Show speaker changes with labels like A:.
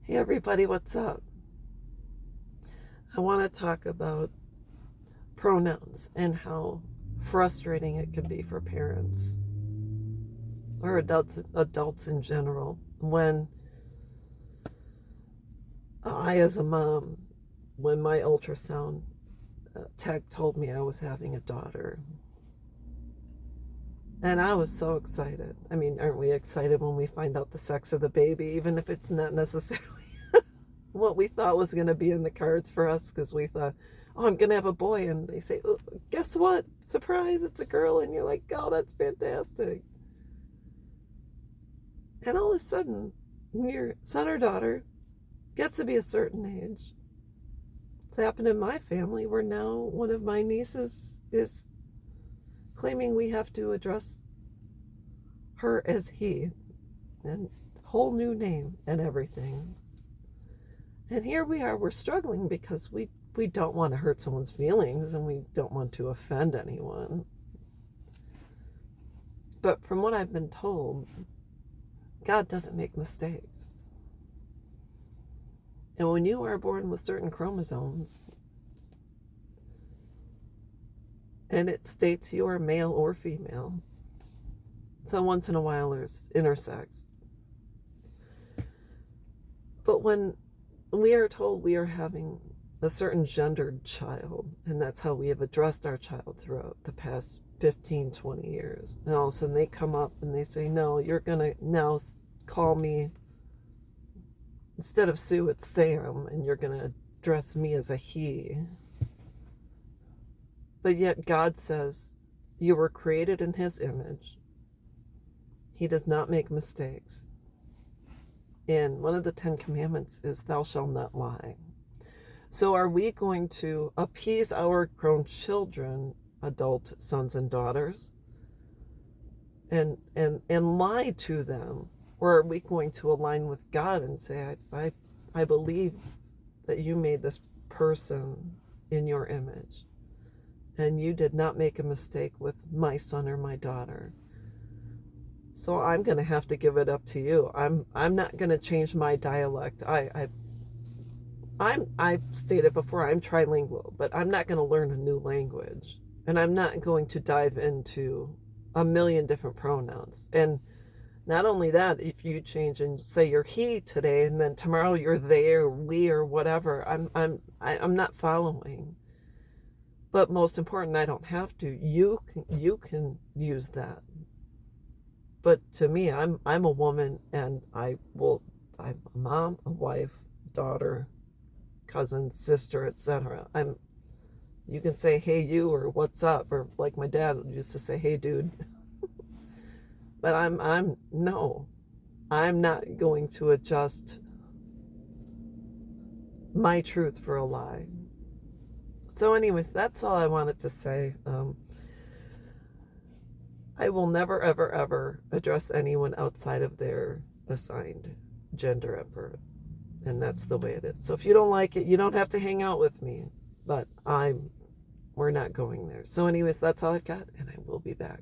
A: Hey everybody, what's up? I want to talk about pronouns and how frustrating it can be for parents or adults in general when I, as a mom, when my ultrasound tech told me I was having a daughter. And I was so excited. I mean, aren't we excited when we find out the sex of the baby, even if it's not necessarily what we thought was going to be in the cards for us? Because we thought, oh, I'm going to have a boy. And they say, oh, guess what? Surprise, it's a girl. And you're like, oh, that's fantastic. And all of a sudden, your son or daughter gets to be a certain age. It's happened in my family where now one of my nieces is claiming we have to address her as he, and whole new name and everything. And here we are, we're struggling because we don't want to hurt someone's feelings and we don't want to offend anyone. But from what I've been told, God doesn't make mistakes. And when you are born with certain chromosomes, and it states you are male or female, so once in a while there's intersex. But when we are told we are having a certain gendered child, and that's how we have addressed our child throughout the past 15, 20 years, and all of a sudden they come up and they say, no, you're going to now call me, instead of Sue, it's Sam, and you're going to address me as a he. But yet God says you were created in his image. He does not make mistakes. And one of the 10 commandments is thou shalt not lie. So are we going to appease our grown children, adult sons and daughters, and lie to them? Or are we going to align with God and say, I believe that you made this person in your image, and you did not make a mistake with my son or my daughter. So I'm going to have to give it up to you. I'm not going to change my dialect. I've stated before, I'm trilingual, but I'm not going to learn a new language. And I'm not going to dive into a million different pronouns. And not only that, if you change and say you're he today, and then tomorrow you're they or we or whatever, I'm not following. But most important, I don't have to. You can use that. But to me, I'm a woman, and I'm a mom, a wife, daughter, cousin, sister, etc. You can say hey you or what's up, or like my dad used to say hey dude. But I'm not going to adjust my truth for a lie. So anyways, that's all I wanted to say. I will never, ever, ever address anyone outside of their assigned gender at birth. And that's the way it is. So if you don't like it, you don't have to hang out with me. But we're not going there. So anyways, that's all I've got, and I will be back.